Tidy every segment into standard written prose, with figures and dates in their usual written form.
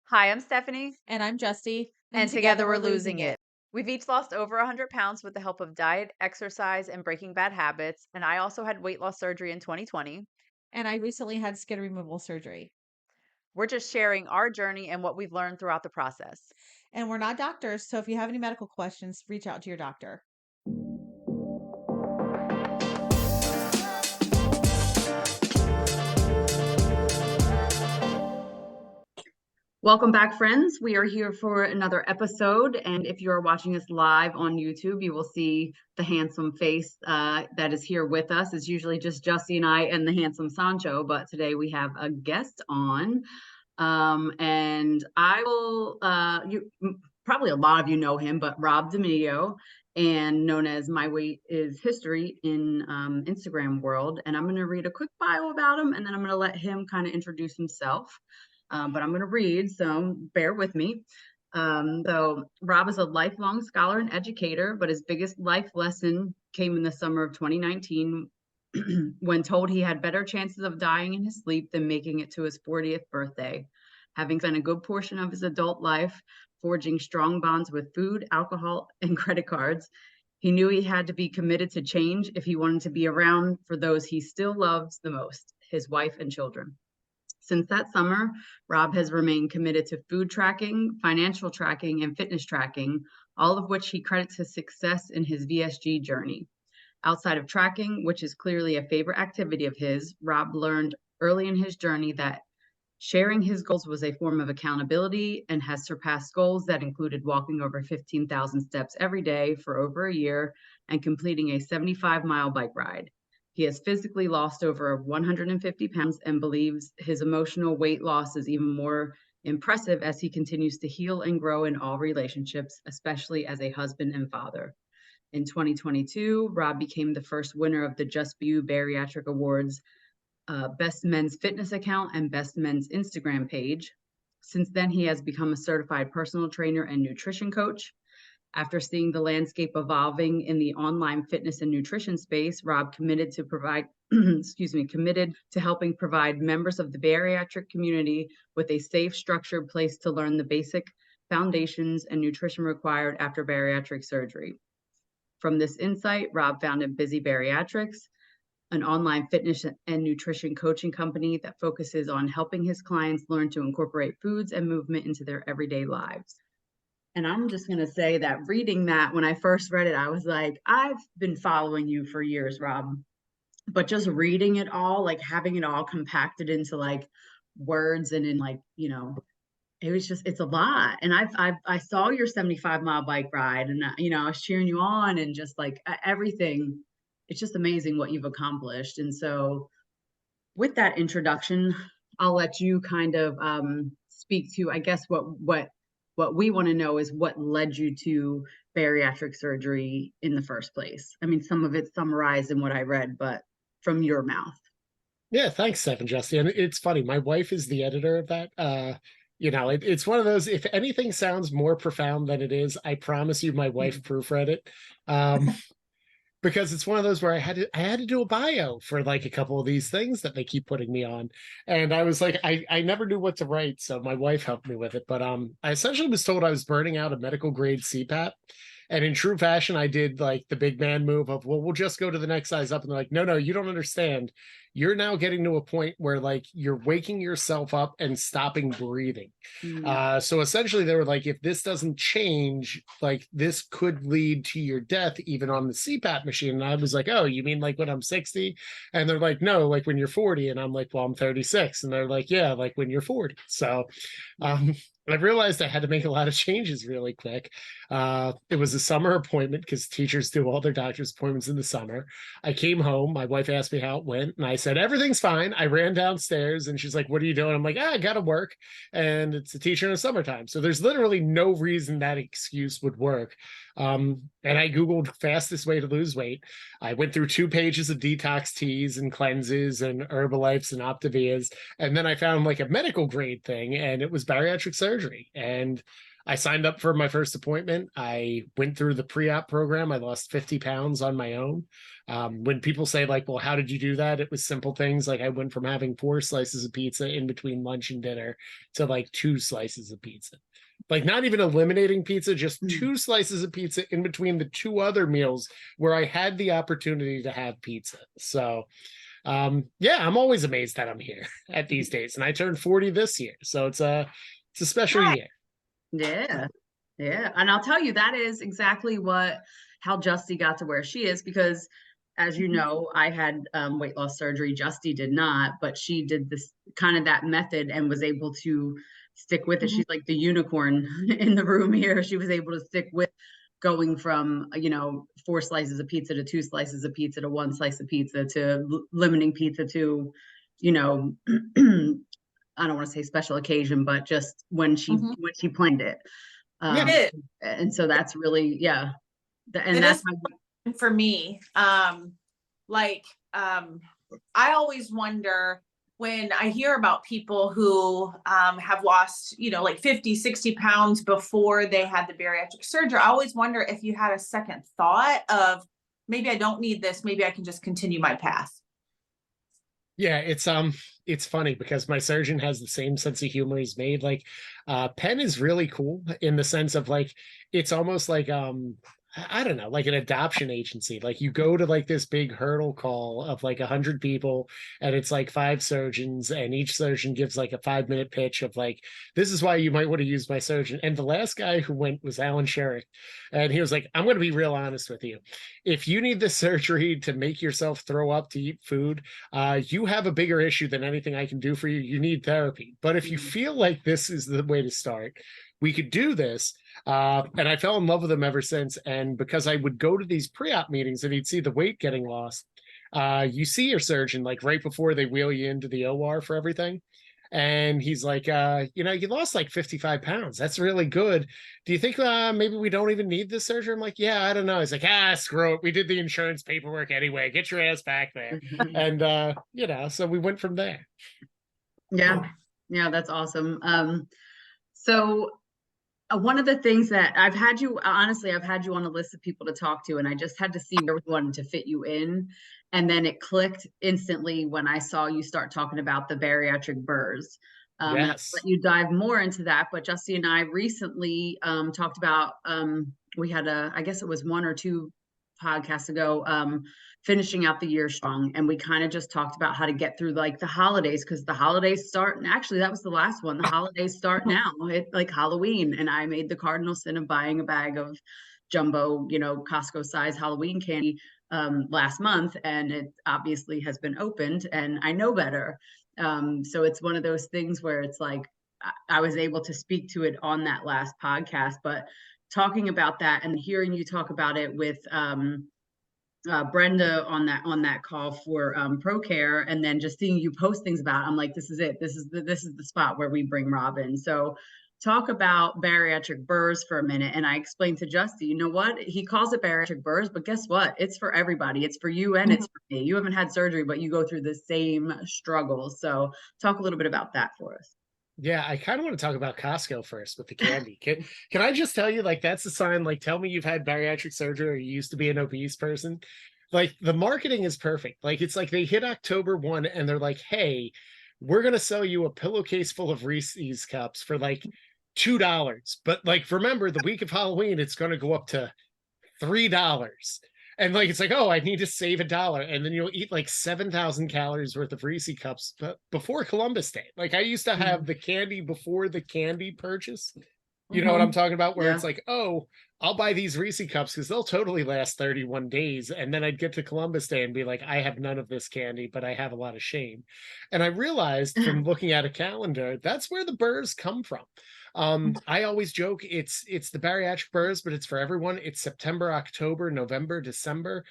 Hi, I'm Stephanie, And I'm Justy, and and together together we're we're losing losing it. it. We've each lost over 100 pounds with the help of diet, exercise, and breaking bad habits. And I also had weight loss surgery in 2020. And I recently had skin removal surgery. We're just sharing our journey and what we've learned throughout the process. And we're not doctors, so if you have any medical questions, reach out to your doctor. Welcome back, friends. We are here for another episode. And if you are watching us live on YouTube, you will see the handsome face that is here with us. It's usually just Justy and I and the handsome Sancho, but today we have a guest on. And I will, probably a lot of you know him, but Rob DiMedio, and known as My Weight is History in Instagram world. And I'm going to read a quick bio about him, and then I'm going to let him kind of introduce himself. But I'm going to read, so bear with me. So Rob is a lifelong scholar and educator, but his biggest life lesson came in the summer of 2019 when told he had better chances of dying in his sleep than making it to his 40th birthday. Having spent a good portion of his adult life forging strong bonds with food, alcohol, and credit cards, he knew he had to be committed to change if he wanted to be around for those he still loves the most, his wife and children. Since that summer, Rob has remained committed to food tracking, financial tracking, and fitness tracking, all of which he credits his success in his VSG journey. Outside of tracking, which is clearly a favorite activity of his, Rob learned early in his journey that sharing his goals was a form of accountability and has surpassed goals that included walking over 15,000 steps every day for over a year and completing a 75-mile bike ride. He has physically lost over 150 pounds and believes his emotional weight loss is even more impressive as he continues to heal and grow in all relationships, especially as a husband and father. In 2022, Rob became the first winner of the Just Be You Bariatric Awards Best Men's Fitness account and Best Men's Instagram page. Since then, he has become a certified personal trainer and nutrition coach. After seeing the landscape evolving in the online fitness and nutrition space, Rob committed to provide, committed to helping provide members of the bariatric community with a safe, structured place to learn the basic foundations and nutrition required after bariatric surgery. From this insight, Rob founded Busy Bariatrics, an online fitness and nutrition coaching company that focuses on helping his clients learn to incorporate foods and movement into their everyday lives. And I'm just going to say that reading that, when I first read it, I was like, I've been following you for years, Rob. But just reading it all, like having it all compacted into like words and in like, it was just, it's a lot. And I saw your 75-mile bike ride and, I was cheering you on and just like everything. It's just amazing what you've accomplished. And so with that introduction, I'll let you kind of speak to, I guess, what we want to know is what led you to bariatric surgery in the first place. I mean, some of it's summarized in what I read, but from your mouth. Yeah, thanks, Steph Justy. And it's funny, my wife is the editor of that. It's one of those, if anything sounds more profound than it is, I promise you my wife proofread it. Um, because it's one of those where I had to do a bio for like a couple of these things that they keep putting me on. And I was like, I never knew what to write, so my wife helped me with it. But I essentially was told I was burning out a medical grade CPAP. And in true fashion, I did like the big man move of, well, we'll just go to the next size up. And they're like, no, you don't understand. You're now getting to a point where like you're waking yourself up and stopping breathing. Mm. So essentially, they were like, if this doesn't change, like this could lead to your death, even on the CPAP machine. And I was like, oh, you mean like when I'm 60? And they're like, no, like when you're 40. And I'm like, well, I'm 36. And they're like, yeah, like when you're 40. So I realized I had to make a lot of changes really quick. It was a summer appointment because teachers do all their doctor's appointments in the summer. I came home. My wife asked me how it went, and I said, everything's fine. I ran downstairs, and she's like, what are you doing? I'm like, I got to work. And it's a teacher in the summertime. So there's literally no reason that excuse would work. And I Googled fastest way to lose weight. I went through 2 pages of detox teas and cleanses and Herbalifes and Optavias. And then I found like a medical grade thing, and it was bariatric surgery. And I signed up for my first appointment. I went through the pre-op program. I lost 50 pounds on my own. When people say like, well, how did you do that? It was simple things. Like I went from having 4 slices of pizza in between lunch and dinner to like 2 slices of pizza. Like not even eliminating pizza, just 2 slices of pizza in between the 2 other meals where I had the opportunity to have pizza. So yeah, I'm always amazed that I'm here at these days. And I turned 40 this year. So it's a special year. Yeah. Yeah. And I'll tell you, that is exactly how Justy got to where she is, because as you know, I had weight loss surgery. Justy did not, but she did this kind of that method and was able to stick with it. She's like the unicorn in the room here. She was able to stick with going from, 4 slices of pizza to 2 slices of pizza to 1 slice of pizza to limiting pizza to, you know, I don't want to say special occasion, but just when she planned it. Yeah. And so that's really, yeah. And It that's is for me. I always wonder when I hear about people who have lost, like 50, 60 pounds before they had the bariatric surgery. I always wonder if you had a second thought of maybe I don't need this. Maybe I can just continue my path. Yeah, it's funny because my surgeon has the same sense of humor as me. Like Penn is really cool in the sense of like it's almost like I don't know, like an adoption agency. Like you go to like this big hurdle call of like 100 people, and it's like 5 surgeons, and each surgeon gives like a 5-minute pitch of like, this is why you might want to use my surgeon. And the last guy who went was Alan Sherrick. And he was like, I'm going to be real honest with you. If you need this surgery to make yourself throw up to eat food, you have a bigger issue than anything I can do for you. You need therapy. But if you feel like this is the way to start, we could do this. And I fell in love with him ever since. And because I would go to these pre-op meetings and he'd see the weight getting lost, you see your surgeon like right before they wheel you into the OR for everything. And he's like, you lost like 55 pounds. That's really good. Do you think maybe we don't even need this surgery? I'm like, yeah, I don't know. He's like, screw it. We did the insurance paperwork anyway. Get your ass back there. And, so we went from there. Yeah. Yeah, that's awesome. So one of the things that I've had you on a list of people to talk to, and I just had to see where we wanted to fit you in. And then it clicked instantly when I saw you start talking about the bariatric Bers. Yes. And I'll let you dive more into that. But Justy and I recently talked about, we had I guess it was 1 or 2 podcasts ago, finishing out the year strong, and we kind of just talked about how to get through like the holidays, because the holidays start, and actually that was the last one. The holidays start now, like Halloween, and I made the cardinal sin of buying a bag of jumbo, Costco size Halloween candy last month, and it obviously has been opened, and I know better. So it's one of those things where it's like I was able to speak to it on that last podcast, but talking about that and hearing you talk about it with Brenda on that call for ProCare, and then just seeing you post things about it, I'm like, this is it. This is the spot where we bring Robin. So talk about bariatric Bers for a minute. And I explained to Justy, you know what? He calls it bariatric Bers, but guess what? It's for everybody. It's for you and it's for me. You haven't had surgery, but you go through the same struggles. So talk a little bit about that for us. Yeah, I kind of want to talk about Costco first with the candy. Can I just tell you, like, that's a sign, like, tell me you've had bariatric surgery or you used to be an obese person. Like, the marketing is perfect. Like, it's like they hit October 1 and they're like, hey, we're going to sell you a pillowcase full of Reese's cups for like $2. But like, remember, the week of Halloween, it's going to go up to $3. And like, it's like, oh, I need to save $1. And then you'll eat like 7,000 calories worth of Reese cups before Columbus Day. Like I used to have the candy before the candy purchase. You know what I'm talking about? Where it's like, oh, I'll buy these Reese cups because they'll totally last 31 days. And then I'd get to Columbus Day and be like, I have none of this candy, but I have a lot of shame. And I realized from looking at a calendar, that's where the Bers come from. I always joke it's the bariatric Bers, but it's for everyone. It's September, October, November, December.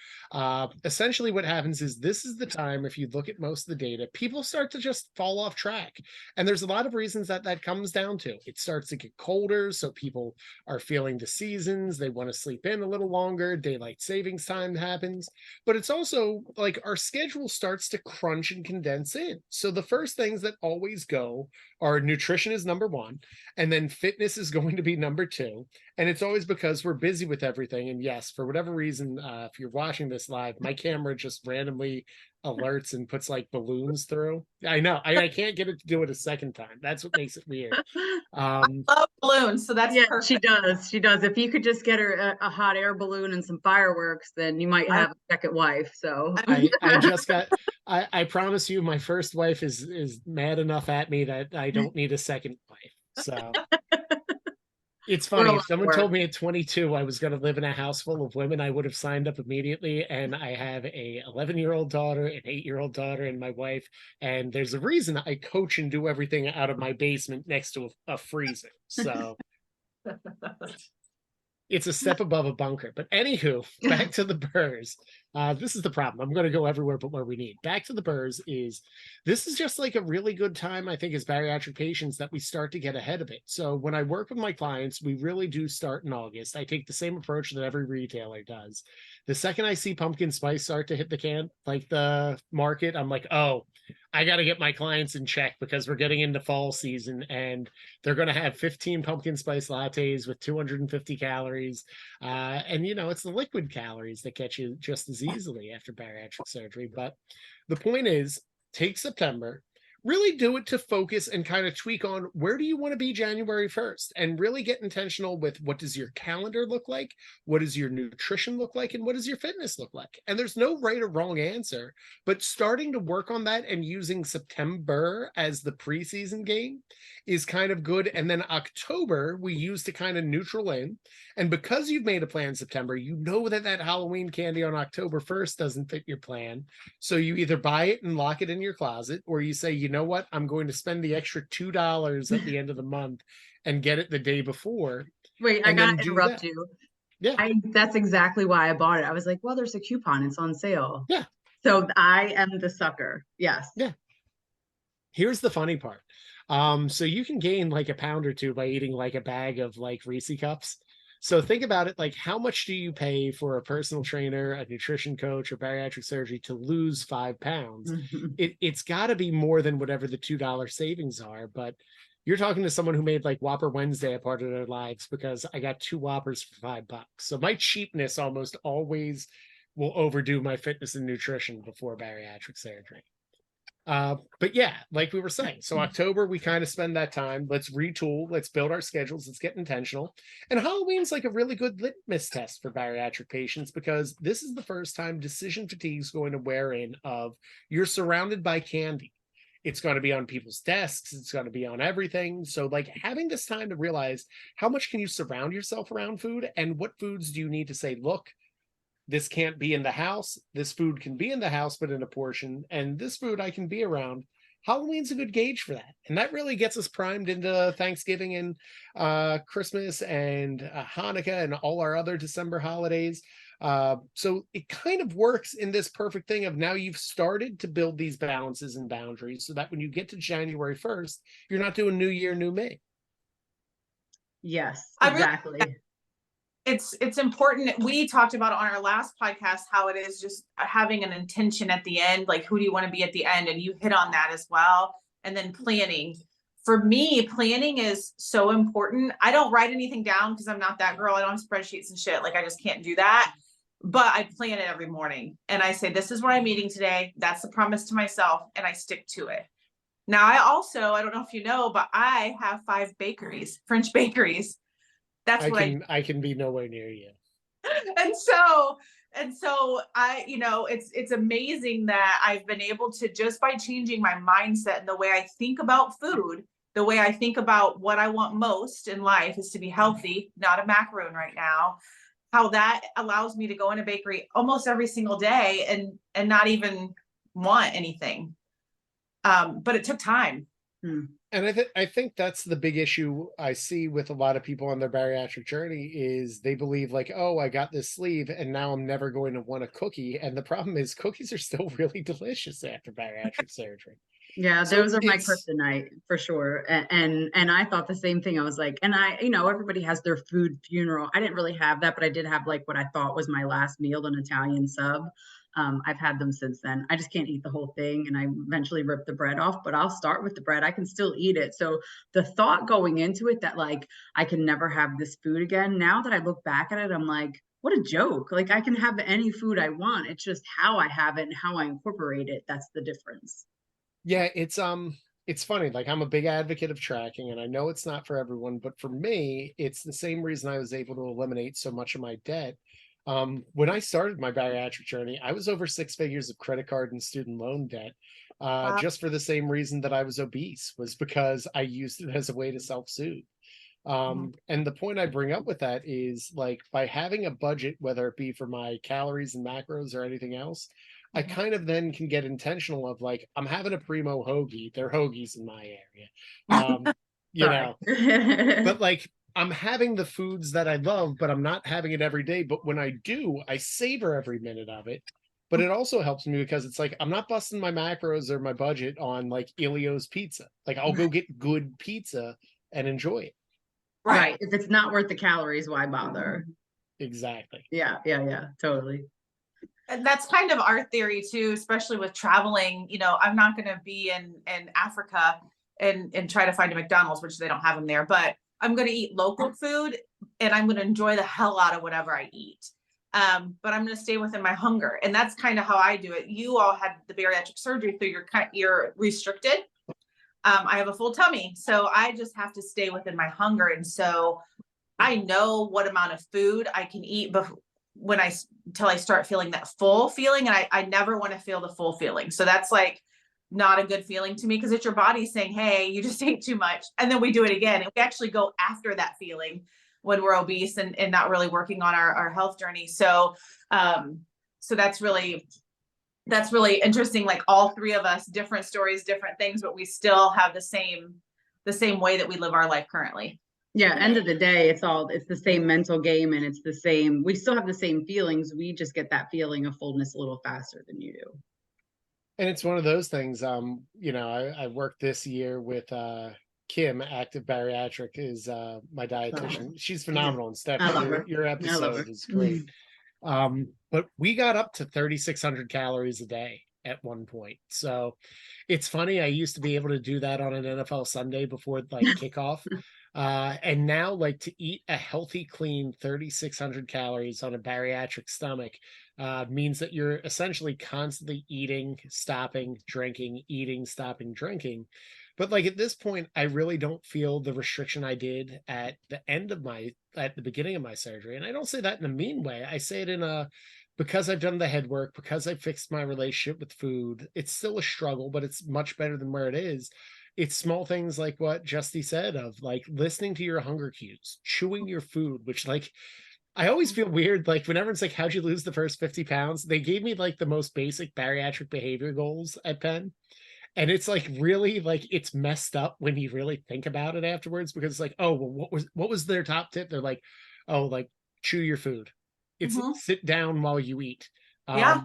Essentially what happens is this is the time, if you look at most of the data, people start to just fall off track. And there's a lot of reasons that comes down to. It starts to get colder, so people are feeling the seasons. happens. They want to sleep in a little longer. Daylight savings time happens. But it's also like our schedule starts to crunch and condense in. So the first things that always go are nutrition is number one, and then fitness is going to be number two. And it's always because we're busy with everything. And yes, for whatever reason, if you're watching this live, my camera just randomly alerts and puts like balloons through. I know. I can't get it to do it a second time. That's what makes it weird. Love balloons, so that's Yeah, perfect. she does. She does. If you could just get her a hot air balloon and some fireworks, then you might have a second wife. So I just got I promise you my first wife is mad enough at me that I don't need a second wife. So it's We're a funny. lot If someone more. told me at 22 I was going to live in a house full of women, I would have signed up immediately. And I have a 11-year-old daughter, an 8-year-old daughter, and my wife. And there's a reason I coach and do everything out of my basement next to a freezer. So it's a step above a bunker. But anywho, back to the Bers. This is the problem. I'm going to go everywhere but where we need. Back to the Bers is this is just like a really good time, I think, as bariatric patients that we start to get ahead of it. So when I work with my clients, we really do start in August. I take the same approach that every retailer does. The second I see pumpkin spice start to hit the market, I'm like, oh, I got to get my clients in check because we're getting into fall season and they're going to have 15 pumpkin spice lattes with 250 calories. And, it's the liquid calories that get you just as easily after bariatric surgery. But the point is, take September, really do it to focus and kind of tweak on where do you want to be January 1st and really get intentional with what does your calendar look like? What does your nutrition look like? And what does your fitness look like? And there's no right or wrong answer, but starting to work on that and using September as the preseason game is kind of good. And then October, we use to kind of neutral in. And because you've made a plan in September, you know that Halloween candy on October 1st doesn't fit your plan. So you either buy it and lock it in your closet, or you say, you know what, I'm going to spend the extra $2 at the end of the month and get it the day before. Wait, I and gotta then do interrupt that. you. Yeah. That's exactly why I bought it. I was like, well, there's a coupon, it's on sale. Yeah. So I am the sucker. Yes. Yeah. Here's the funny part. So you can gain like a pound or two by eating like a bag of like Reese cups. So think about it, like how much do you pay for a personal trainer, a nutrition coach, or bariatric surgery to lose 5 pounds? It's got to be more than whatever the $2 savings are. But you're talking to someone who made like Whopper Wednesday a part of their lives because I got 2 Whoppers for $5. So my cheapness almost always will overdo my fitness and nutrition before bariatric surgery. But yeah, like we were saying, so October, we kind of spend that time. Let's retool, let's build our schedules, let's get intentional. And Halloween's like a really good litmus test for bariatric patients because this is the first time decision fatigue is going to wear in of you're surrounded by candy. It's going to be on people's desks. It's going to be on everything. So like having this time to realize how much can you surround yourself around food and what foods do you need to say, look, this can't be in the house. This food can be in the house, but in a portion. And this food I can be around. Halloween's a good gauge for that. And that really gets us primed into Thanksgiving and Christmas and Hanukkah and all our other December holidays. So it kind of works in this perfect thing of now you've started to build these balances and boundaries so that when you get to January 1st, you're not doing New Year, New Me. Yes, exactly. It's important. We talked about it on our last podcast, how it is just having an intention at the end, like who do you want to be at the end? And you hit on that as well. And then planning. For me, planning is so important. I don't write anything down because I'm not that girl. I don't have spreadsheets and shit. Like I just can't do that. But I plan it every morning. And I say, this is where I'm eating today. That's the promise to myself. And I stick to it. Now, I don't know if you know, but I have 5 bakeries, French bakeries. That's what I can be nowhere near you. And so I, it's amazing that I've been able to, just by changing my mindset and the way I think about food, the way I think about what I want most in life is to be healthy, not a macaroon right now, how that allows me to go in a bakery almost every single day and not even want anything. But it took time. And I think that's the big issue I see with a lot of people on their bariatric journey is they believe like, oh, I got this sleeve and now I'm never going to want a cookie. And the problem is cookies are still really delicious after bariatric surgery. Yeah, So those are my it's kryptonite for sure. And I thought the same thing. I was like, and I, everybody has their food funeral. I didn't really have that, but I did have like what I thought was my last meal, an Italian sub. I've had them since then. I just can't eat the whole thing, and I eventually rip the bread off, but I'll start with the bread. I can still eat it. So the thought going into it that like I can never have this food again. Now that I look back at it, I'm like, what a joke. Like I can have any food I want. It's just how I have it and how I incorporate it. That's the difference. yeah, it's funny. Like I'm a big advocate of tracking, and I know it's not for everyone, but for me, it's the same reason I was able to eliminate so much of my debt. When I started my bariatric journey, I was over 6 figures of credit card and student loan debt, Wow. just for the same reason that I was obese, was because I used it as a way to self-soothe. And the point I bring up with that is like by having a budget, whether it be for my calories and macros or anything else, I kind of then can get intentional of like, I'm having a primo hoagie. They're hoagies in my area. You Sorry. know, but like I'm having the foods that I love, but I'm not having it every day. But when I do, I savor every minute of it. But it also helps me because it's like I'm not busting my macros or my budget on like Ilio's pizza. Like I'll go get good pizza and enjoy it. Right. If it's not worth the calories, why bother? Exactly. Yeah, yeah, yeah, totally. And that's kind of our theory too, especially with traveling. I'm not going to be in Africa and try to find a McDonald's, which they don't have them there, but I'm going to eat local food and I'm going to enjoy the hell out of whatever I eat. But I'm going to stay within my hunger, and that's kind of how I do it. You all had the bariatric surgery, so you're restricted. I have a full tummy, so I just have to stay within my hunger, and so I know what amount of food I can eat until I start feeling that full feeling. And I never want to feel the full feeling. So that's like not a good feeling to me, because it's your body saying, hey, you just ate too much. And then we do it again. And we actually go after that feeling when we're obese and not really working on our health journey. So that's really interesting. Like all three of us, different stories, different things, but we still have the same way that we live our life currently. Yeah, end of the day, it's the same mental game, and we still have the same feelings. We just get that feeling of fullness a little faster than you do. And it's one of those things, I worked this year with Kim, Active Bariatric, is my dietitian. She's phenomenal. And Steph, I love her. your I love her. episode is great. But we got up to 3,600 calories a day at one point. So it's funny. I used to be able to do that on an NFL Sunday before like kickoff. And now like to eat a healthy, clean 3,600 calories on a bariatric stomach means that you're essentially constantly eating, stopping, drinking, eating, stopping, drinking. But like at this point, I really don't feel the restriction I did at the beginning of my surgery. And I don't say that in a mean way. I say it because I've done the head work, because I fixed my relationship with food. It's still a struggle, but it's much better than where it is. It's small things like what Justy said of like listening to your hunger cues, chewing your food, which like I always feel weird. Like whenever it's like, how'd you lose the first 50 pounds? They gave me like the most basic bariatric behavior goals at Penn. And it's like really like it's messed up when you really think about it afterwards, because it's like, oh, well, what was their top tip? They're like, oh, like chew your food. It's sit down while you eat. Yeah.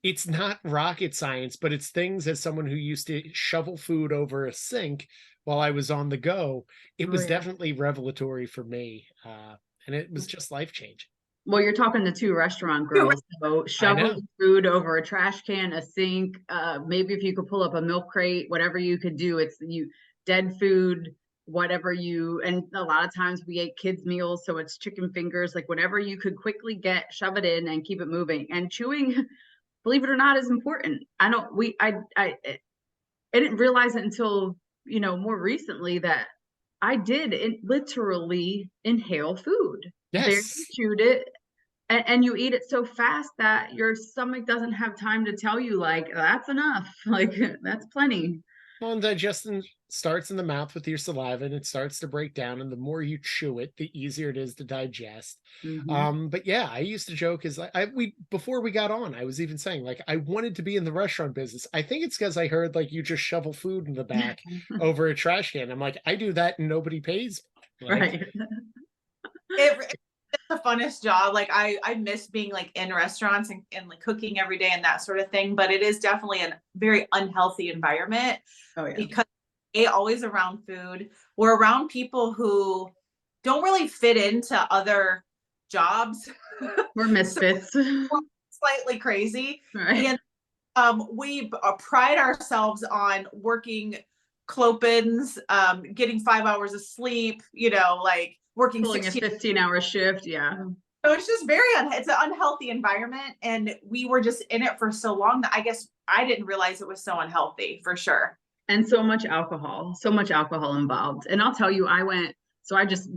It's not rocket science, but it's things as someone who used to shovel food over a sink while I was on the go. It was definitely revelatory for me. And it was just life changing. Well, you're talking to two restaurant girls, so shoveling food over a trash can, a sink, maybe if you could pull up a milk crate, whatever you could do. It's dead food, and a lot of times we ate kids' meals, so it's chicken fingers, like whatever you could quickly shove it in and keep it moving. And chewing, believe it or not, is important. I didn't realize it until, more recently that I did literally inhale food. Yes. Barely chewed it, and you eat it so fast that your stomach doesn't have time to tell you like that's enough, like that's plenty. Well, and digestion starts in the mouth with your saliva, and it starts to break down. And the more you chew it, the easier it is to digest. But yeah, I used to joke is before we got on, I was even saying like I wanted to be in the restaurant business. I think it's because I heard like you just shovel food in the back over a trash can. I'm like, I do that and nobody pays. Like, It the funnest job. Like I miss being like in restaurants and like cooking every day and that sort of thing. But it is definitely a very unhealthy environment Oh yeah. because always around food. We're around people who don't really fit into other jobs. We're misfits. Slightly crazy. Right. And we pride ourselves on working clopins, getting 5 hours of sleep, like working Pulling a 16. 15-hour shift. Yeah. So it's just it's an unhealthy environment. And we were just in it for so long that I guess I didn't realize it was so unhealthy for sure. And so much alcohol involved. And I'll tell you, I just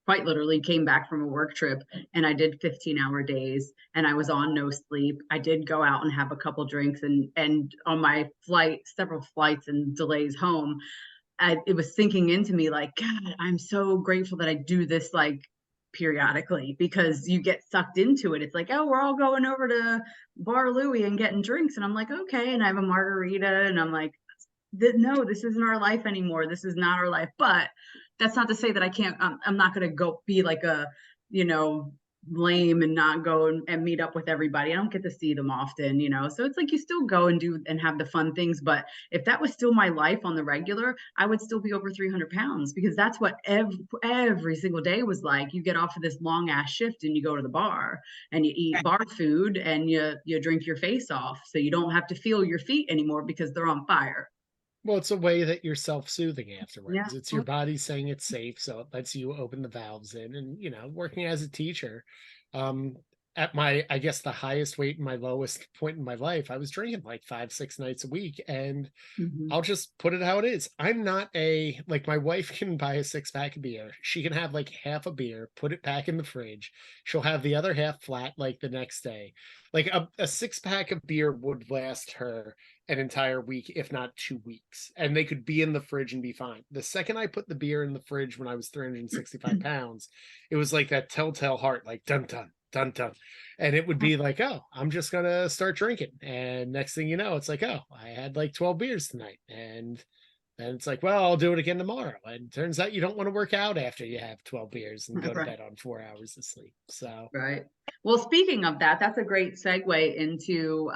quite literally came back from a work trip and I did 15-hour days and I was on no sleep. I did go out and have a couple drinks and on my flight, several flights and delays home, it was sinking into me like, God, I'm so grateful that I do this like periodically because you get sucked into it. It's like, oh, we're all going over to Bar Louie and getting drinks. And I'm like, okay. And I have a margarita and I'm like, no, this isn't our life anymore. This is not our life. But that's not to say that I can't, I'm not going to go be like a, lame and not go and meet up with everybody. I don't get to see them often, so it's like you still go and do and have the fun things. But if that was still my life on the regular, I would still be over 300 pounds because that's what every single day was like. You get off of this long ass shift and you go to the bar and you eat bar food and you drink your face off so you don't have to feel your feet anymore because they're on fire. Well, it's a way that you're self-soothing afterwards. Yeah. It's your body saying it's safe, so it lets you open the valves in. And working as a teacher, um, at I guess the highest weight and my lowest point in my life, I was drinking like 5, 6 nights a week. And Mhm. I'll just put it how it is. I'm not like my wife can buy a 6-pack of beer. She can have like half a beer, put it back in the fridge. She'll have the other half flat like the next day. Like a 6-pack of beer would last her an entire week, if not 2 weeks. And they could be in the fridge and be fine. The second I put the beer in the fridge when I was 365 pounds, it was like that telltale heart, like dun dun dun dun. And it would be like, oh, I'm just gonna start drinking. And next thing you know, it's like, oh, I had like 12 beers tonight. And then it's like, well, I'll do it again tomorrow. And turns out you don't want to work out after you have 12 beers and go to Right. bed on 4 hours of sleep. So Right. Well, speaking of that, that's a great segue into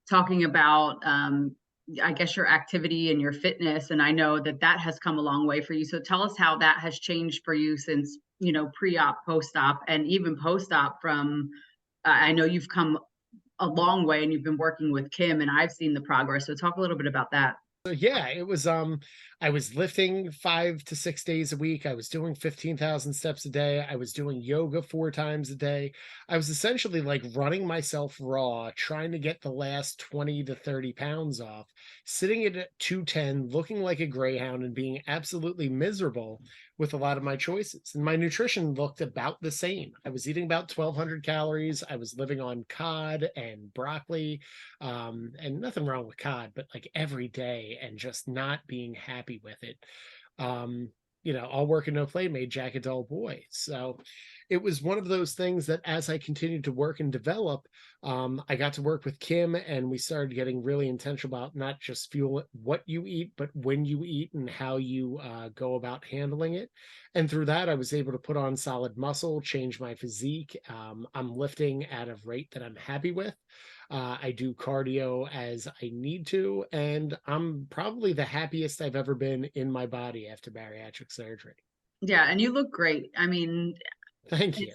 talking about, I guess, your activity and your fitness. And I know that has come a long way for you. So tell us how that has changed for you since, pre-op, post-op, and even post-op from, I know you've come a long way and you've been working with Kim and I've seen the progress. So talk a little bit about that. So yeah, it was I was lifting 5 to 6 days a week. I was doing 15,000 steps a day. I was doing yoga 4 times a day. I was essentially like running myself raw, trying to get the last 20 to 30 pounds off, sitting at 210, looking like a greyhound and being absolutely miserable with a lot of my choices. And my nutrition looked about the same. I was eating about 1,200 calories. I was living on cod and broccoli, and nothing wrong with cod, but like every day and just not being happy with it. All work and no play made Jack a dull boy. So it was one of those things that as I continued to work and develop, I got to work with Kim and we started getting really intentional about not just fuel what you eat, but when you eat and how you go about handling it. And through that, I was able to put on solid muscle, change my physique. I'm lifting at a rate that I'm happy with. I do cardio as I need to, and I'm probably the happiest I've ever been in my body after bariatric surgery. Yeah. And you look great. I mean, Thank you.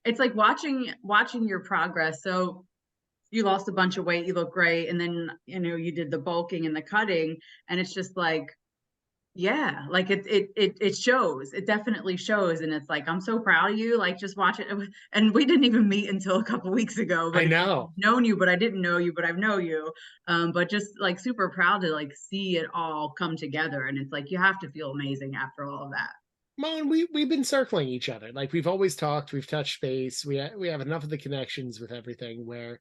it's like watching your progress. So you lost a bunch of weight, you look great. And then, you did the bulking and the cutting and it's just like, yeah, like it shows, it definitely shows. And it's like, I'm so proud of you. Like just watch it. And we didn't even meet until a couple weeks ago, but I know. I've known you, but I didn't know you, but I know you. But just like super proud to like see it all come together. And it's like, you have to feel amazing after all of that. Mon, we've been circling each other. Like we've always talked, we've touched base. We have enough of the connections with everything where,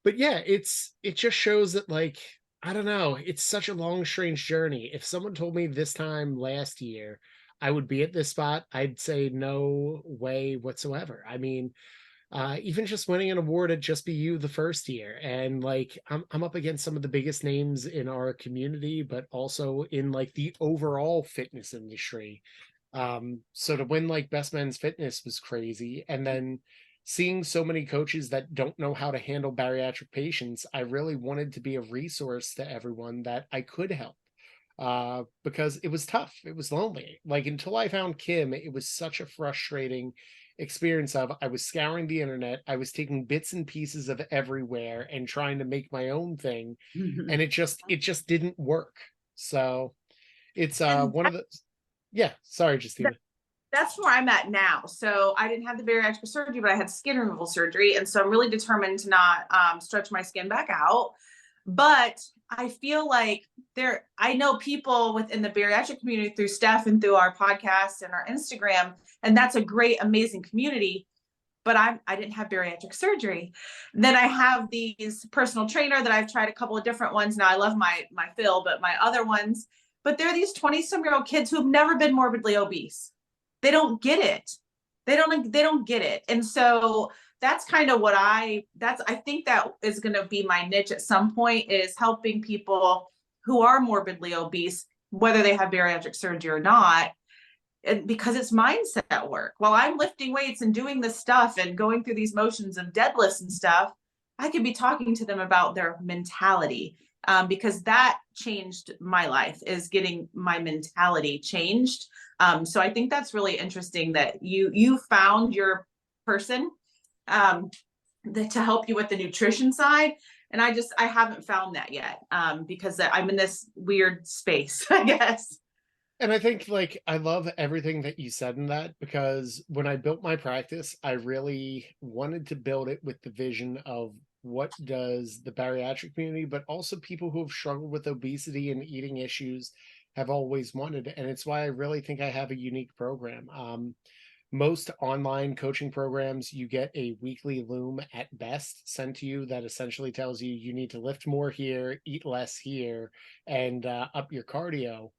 but yeah, it just shows that like, I don't know, it's such a long, strange journey. If someone told me this time last year I would be at this spot, I'd say no way whatsoever. I mean, even just winning an award at Just Be You the first year, and like I'm up against some of the biggest names in our community, but also in like the overall fitness industry. So to win like Best Men's Fitness was crazy. And then seeing so many coaches that don't know how to handle bariatric patients, I really wanted to be a resource to everyone that I could help. Because it was tough. It was lonely. Like until I found Kim, it was such a frustrating experience of I was scouring the internet, I was taking bits and pieces of everywhere and trying to make my own thing, and it just didn't work. So it's And one of the yeah, sorry, Justina. that's where I'm at now. So I didn't have the bariatric surgery, but I had skin removal surgery. And so I'm really determined to not stretch my skin back out. But I feel like I know people within the bariatric community through Steph and through our podcast and our Instagram, and that's a great, amazing community. But I didn't have bariatric surgery. Then I have these personal trainer that I've tried a couple of different ones. Now I love my Phil, but my other ones, but they're these 20-some-year-old kids who have never been morbidly obese. They don't get it. They don't get it. And so that's kind of what I think that is going to be my niche at some point, is helping people who are morbidly obese, whether they have bariatric surgery or not. And because it's mindset work. While I'm lifting weights and doing this stuff and going through these motions of deadlifts and stuff, I could be talking to them about their mentality, because that changed my life, is getting my mentality changed. So I think that's really interesting that you found your person to help you with the nutrition side. And I haven't found that yet, because I'm in this weird space, I guess. And I think like I love everything that you said in that, because when I built my practice, I really wanted to build it with the vision of what does the bariatric community, but also people who have struggled with obesity and eating issues have always wanted. And it's why I really think I have a unique program. Most online coaching programs, you get a weekly loom at best sent to you that essentially tells you you need to lift more here, eat less here, and up your cardio.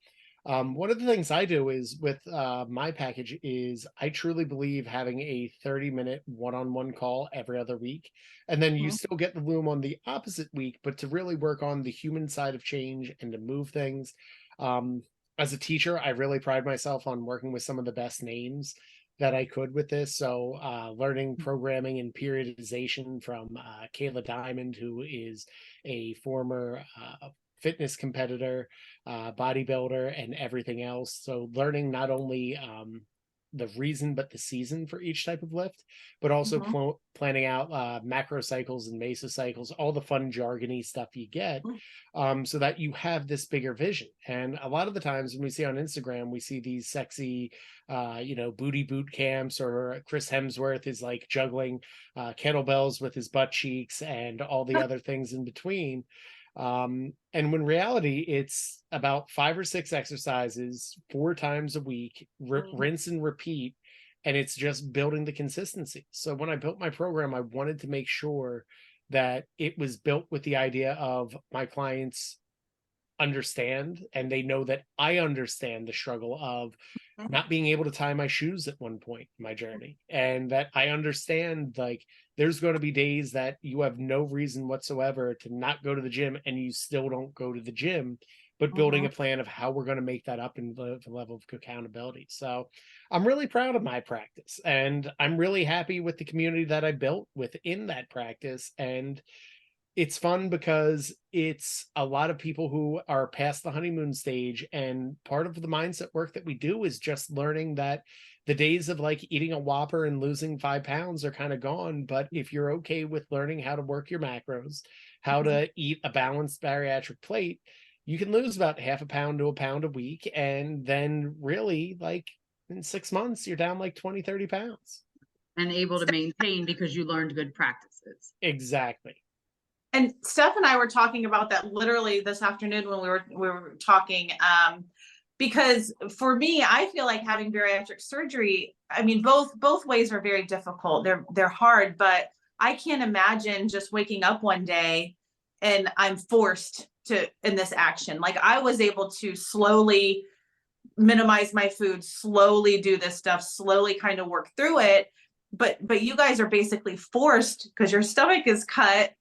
One of the things I do is with my package is I truly believe having a 30-minute one-on-one call every other week. And then you still get the loom on the opposite week, but to really work on the human side of change and to move things. As a teacher, I really pride myself on working with some of the best names that I could with this. So learning programming and periodization from Kayla Diamond, who is a former fitness competitor, bodybuilder, and everything else. So learning not only the reason but the season for each type of lift, but also planning out macro cycles and mesocycles, all the fun jargony stuff you get, so that you have this bigger vision. And a lot of the times when we see on Instagram, we see these sexy booty boot camps, or Chris Hemsworth is like juggling kettlebells with his butt cheeks and all the other things in between. And when reality, it's about 5 or 6 exercises 4 times a week, rinse and repeat, and it's just building the consistency. So when I built my program, I wanted to make sure that it was built with the idea of my clients understand, and they know that I understand the struggle of not being able to tie my shoes at one point in my journey, and that I understand like there's going to be days that you have no reason whatsoever to not go to the gym, and you still don't go to the gym, but building a plan of how we're going to make that up in the level of accountability. So I'm really proud of my practice, and I'm really happy with the community that I built within that practice. And it's fun because it's a lot of people who are past the honeymoon stage, and part of the mindset work that we do is just learning that the days of like eating a Whopper and losing 5 pounds are kind of gone. But if you're okay with learning how to work your macros, how to eat a balanced bariatric plate, you can lose about half a pound to a pound a week, and then really like in 6 months you're down like 20-30 pounds and able to maintain because you learned good practices. Exactly. And Steph and I were talking about that literally this afternoon when we were talking, because for me, I feel like having bariatric surgery, I mean, both ways are very difficult. They're hard, but I can't imagine just waking up one day and I'm forced to in this action. Like I was able to slowly minimize my food, slowly do this stuff, slowly kind of work through it. But you guys are basically forced because your stomach is cut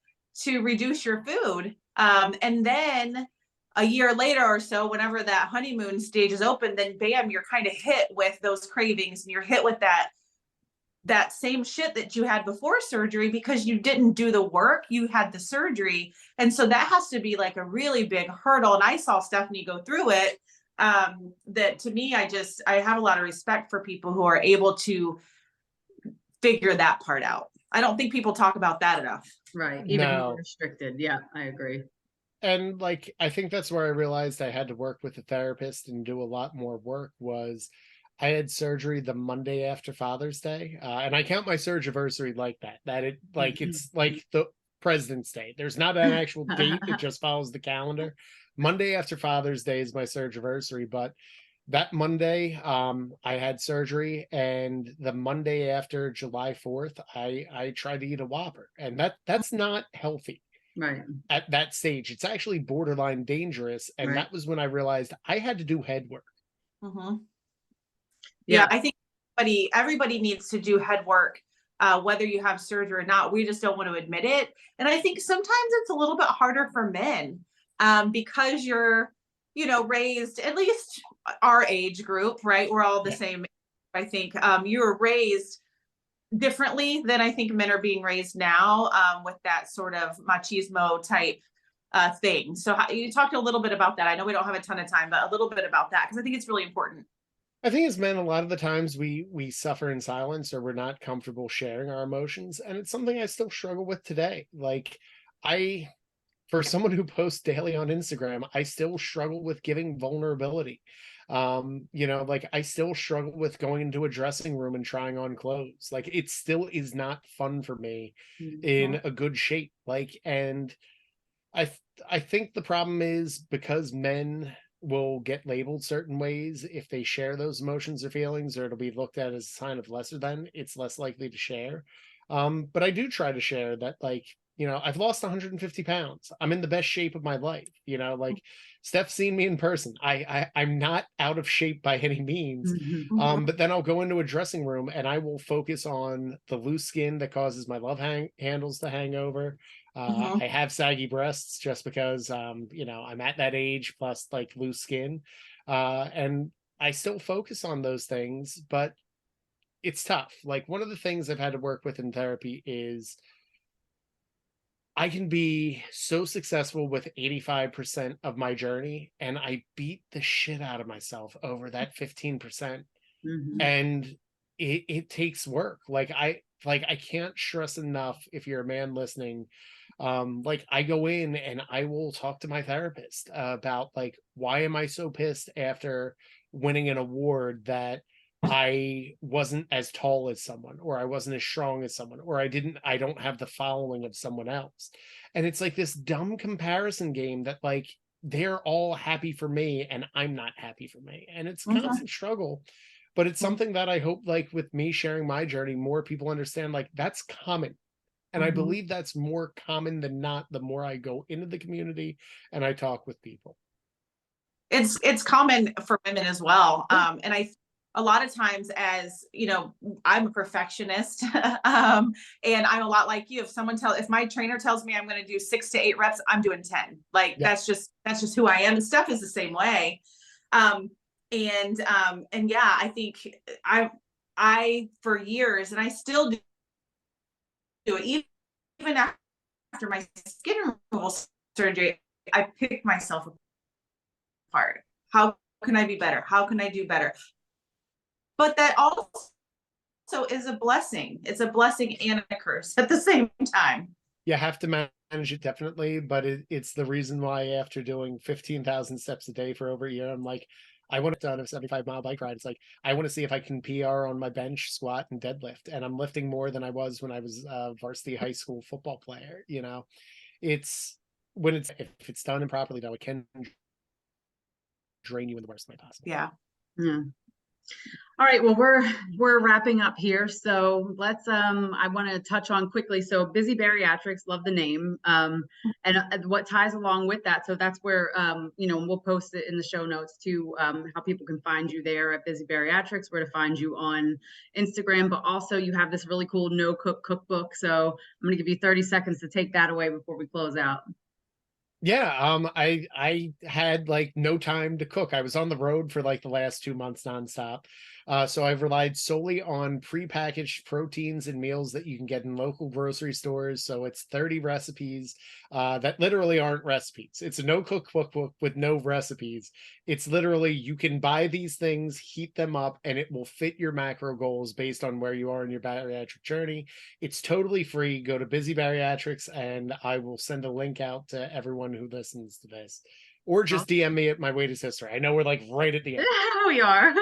to reduce your food. And then a year later or so, whenever that honeymoon stage is open, then bam, you're kind of hit with those cravings, and you're hit with that same shit that you had before surgery because you didn't do the work, you had the surgery. And so that has to be like a really big hurdle. And I saw Stephanie go through it. That to me, I have a lot of respect for people who are able to figure that part out. I don't think people talk about that enough. Right. Even No. restricted. Yeah, I agree. And like, I think that's where I realized I had to work with a therapist and do a lot more work. Was I had surgery the Monday after Father's Day, and I count my surgiversary like that. It like it's like the President's Day. There's not an actual date; it just follows the calendar. Monday after Father's Day is my surgiversary, but that Monday, I had surgery, and the Monday after July 4th, I tried to eat a Whopper, and that's not healthy Right. at that stage. It's actually borderline dangerous, and Right. that was when I realized I had to do head work. Mm-hmm. Yeah. Yeah, I think everybody needs to do head work, whether you have surgery or not. We just don't want to admit it. And I think sometimes it's a little bit harder for men, because you're, raised, at least our age group, right? We're all the Yeah. same. I think you were raised differently than I think men are being raised now, with that sort of machismo type thing. So you talked a little bit about that. I know we don't have a ton of time, but a little bit about that, because I think it's really important. I think as men, a lot of the times we suffer in silence, or we're not comfortable sharing our emotions, and it's something I still struggle with today. Like, for someone who posts daily on Instagram, I still struggle with giving vulnerability. Like, I still struggle with going into a dressing room and trying on clothes. Like, it still is not fun for me in a good shape. Like, and I think the problem is because men will get labeled certain ways if they share those emotions or feelings, or it'll be looked at as a sign of lesser than, it's less likely to share. But I do try to share that, like, I've lost 150 pounds. I'm in the best shape of my life. Like, Steph's seen me in person. I'm not out of shape by any means. Mhm. But then I'll go into a dressing room and I will focus on the loose skin that causes my love handles to hang over. I have saggy breasts just because, I'm at that age, plus like loose skin. And I still focus on those things, but it's tough. Like, one of the things I've had to work with in therapy is I can be so successful with 85% of my journey, and I beat the shit out of myself over that 15%. Mhm. And it takes work. I can't stress enough, if you're a man listening, like, I go in and I will talk to my therapist about, like, why am I so pissed after winning an award that I wasn't as tall as someone, or I wasn't as strong as someone, or I don't have the following of someone else. And it's like this dumb comparison game that, like, they're all happy for me and I'm not happy for me. And it's a constant struggle. But it's something that I hope, like, with me sharing my journey, more people understand, like, that's common. And I believe that's more common than not, the more I go into the community and I talk with people. It's common for women as well. And a lot of times, as I'm a perfectionist, and I'm a lot like you. If my trainer tells me I'm going to do 6 to 8 reps, I'm doing 10. Like, Yeah. that's just who I am. And Steph is the same way. And yeah, I think I for years, and I still do it, even after my skin removal surgery, I pick myself apart. How can I be better? How can I do better? But that also is a blessing. It's a blessing and a curse at the same time. You have to manage it, definitely, but it's the reason why, after doing 15,000 steps a day for over a year, I'm like, I want to done a 75-mile bike ride. It's like, I want to see if I can PR on my bench, squat, and deadlift. And I'm lifting more than I was when I was a varsity high school football player. It's if it's done improperly, though, it can drain you in the worst way possible. Yeah. Yeah. All right, well, we're wrapping up here, so let's I want to touch on quickly. So Busy Bariatrics, love the name, and what ties along with that. So that's where we'll post it in the show notes too, how people can find you there at Busy Bariatrics, where to find you on Instagram, but also you have this really cool no cook cookbook. So I'm going to give you 30 seconds to take that away before we close out. Yeah, I had like no time to cook. I was on the road for like the last 2 months nonstop. So I've relied solely on prepackaged proteins and meals that you can get in local grocery stores. So it's 30 recipes that literally aren't recipes. It's a no cookbook book with no recipes. It's literally you can buy these things, heat them up, and it will fit your macro goals based on where you are in your bariatric journey. It's totally free. Go to Busy Bariatrics and I will send a link out to everyone who listens to this. Or just DM me at my latest history. I know we're like right at the end. We are.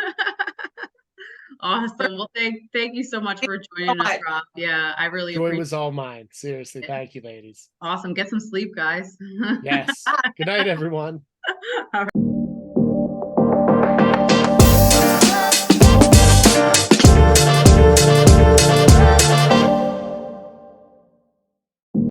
Awesome. Well, thank you so much for so joining us, much. Rob. Yeah, I really Joy appreciate was all mine. Seriously. it. Thank you, ladies. Awesome. Get some sleep, guys. Yes. Good night, everyone. All right.